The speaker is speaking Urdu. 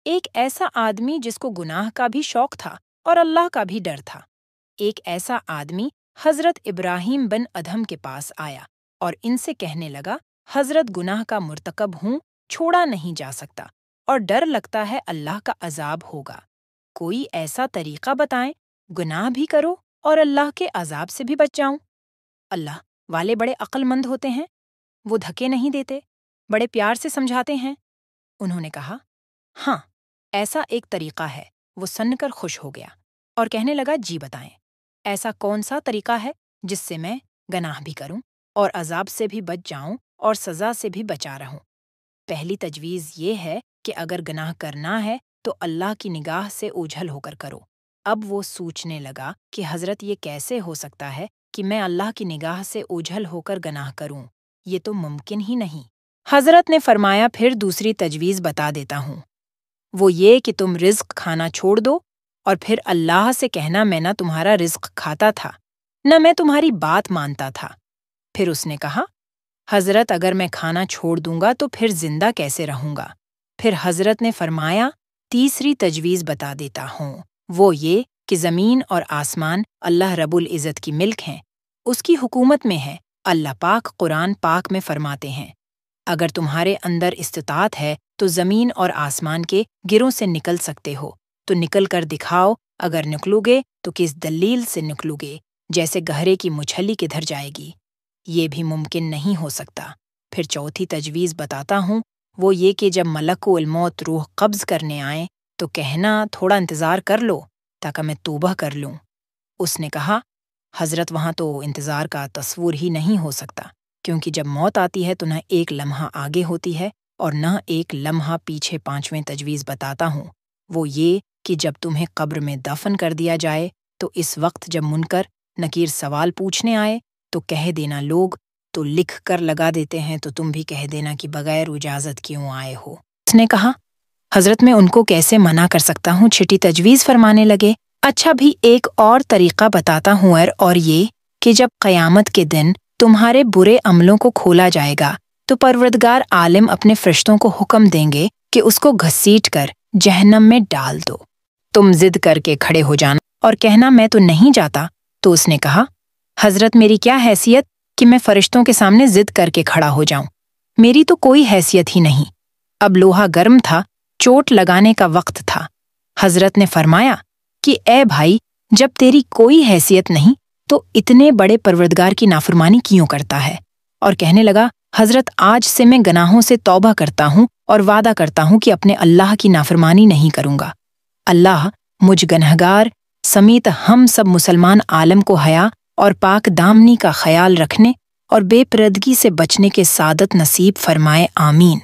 ایک ایسا آدمی جس کو گناہ کا بھی شوق تھا اور اللہ کا بھی ڈر تھا۔ ایک ایسا آدمی حضرت ابراہیم بن ادھم کے پاس آیا اور ان سے کہنے لگا، حضرت گناہ کا مرتکب ہوں، چھوڑا نہیں جا سکتا اور ڈر لگتا ہے اللہ کا عذاب ہوگا۔ کوئی ایسا طریقہ بتائیں، گناہ بھی کرو اور اللہ کے عذاب سے بھی بچ جاؤں۔ اللہ والے بڑے عقل مند ہوتے ہیں، وہ دھکے نہیں دیتے، بڑے پیار سے سمجھاتے ہیں۔ انہوں نے کہا، ہاں ایسا ایک طریقہ ہے۔ وہ سن کر خوش ہو گیا اور کہنے لگا، جی بتائیں، ایسا کون سا طریقہ ہے جس سے میں گناہ بھی کروں اور عذاب سے بھی بچ جاؤں اور سزا سے بھی بچا رہوں؟ پہلی تجویز یہ ہے کہ اگر گناہ کرنا ہے تو اللہ کی نگاہ سے اوجھل ہو کر کرو۔ اب وہ سوچنے لگا کہ حضرت یہ کیسے ہو سکتا ہے کہ میں اللہ کی نگاہ سے اوجھل ہو کر گناہ کروں؟ یہ تو ممکن ہی نہیں۔ حضرت نے فرمایا، پھر دوسری تجویز بتا دیتا ہوں، وہ یہ کہ تم رزق کھانا چھوڑ دو اور پھر اللہ سے کہنا، میں نہ تمہارا رزق کھاتا تھا نہ میں تمہاری بات مانتا تھا۔ پھر اس نے کہا، حضرت اگر میں کھانا چھوڑ دوں گا تو پھر زندہ کیسے رہوں گا؟ پھر حضرت نے فرمایا، تیسری تجویز بتا دیتا ہوں، وہ یہ کہ زمین اور آسمان اللہ رب العزت کی ملک ہیں، اس کی حکومت میں ہے۔ اللہ پاک قرآن پاک میں فرماتے ہیں، اگر تمہارے اندر استطاعت ہے تو زمین اور آسمان کے گروں سے نکل سکتے ہو تو نکل کر دکھاؤ، اگر نکلو گے تو کس دلیل سے نکلو گے؟ جیسے گہرے کی مچھلی کدھر جائے گی؟ یہ بھی ممکن نہیں ہو سکتا۔ پھر چوتھی تجویز بتاتا ہوں، وہ یہ کہ جب ملک الموت روح قبض کرنے آئیں تو کہنا، تھوڑا انتظار کر لو تاکہ میں توبہ کر لوں۔ اس نے کہا، حضرت وہاں تو انتظار کا تصور ہی نہیں ہو سکتا، کیونکہ جب موت آتی ہے تو نہ ایک لمحہ آگے ہوتی ہے اور نہ ایک لمحہ پیچھے۔ پانچویں تجویز بتاتا ہوں، وہ یہ کہ جب تمہیں قبر میں دفن کر دیا جائے تو اس وقت جب منکر نکیر سوال پوچھنے آئے تو کہہ دینا، لوگ تو لکھ کر لگا دیتے ہیں تو تم بھی کہہ دینا کہ بغیر اجازت کیوں آئے ہو۔ اس نے کہا، حضرت میں ان کو کیسے منع کر سکتا ہوں؟ چھٹی تجویز فرمانے لگے، اچھا بھی ایک اور طریقہ بتاتا ہوں، اور یہ کہ جب قیامت کے دن تمہارے برے عملوں کو کھولا جائے گا تو پروردگار عالم اپنے فرشتوں کو حکم دیں گے کہ اس کو گھسیٹ کر جہنم میں ڈال دو۔ تم ضد کر کے کھڑے ہو جانا اور کہنا، میں تو نہیں جاتا۔ تو اس نے کہا، حضرت میری کیا حیثیت کہ میں فرشتوں کے سامنے ضد کر کے کھڑا ہو جاؤں؟ میری تو کوئی حیثیت ہی نہیں۔ اب لوہا گرم تھا، چوٹ لگانے کا وقت تھا۔ حضرت نے فرمایا کہ اے بھائی، جب تیری کوئی حیثیت نہیں تو اتنے بڑے پروردگار کی نافرمانی کیوں کرتا ہے؟ اور کہنے لگا، حضرت آج سے میں گناہوں سے توبہ کرتا ہوں اور وعدہ کرتا ہوں کہ اپنے اللہ کی نافرمانی نہیں کروں گا۔ اللہ مجھ گنہگار سمیت ہم سب مسلمان عالم کو حیا اور پاک دامنی کا خیال رکھنے اور بے پردگی سے بچنے کے سعادت نصیب فرمائے، آمین۔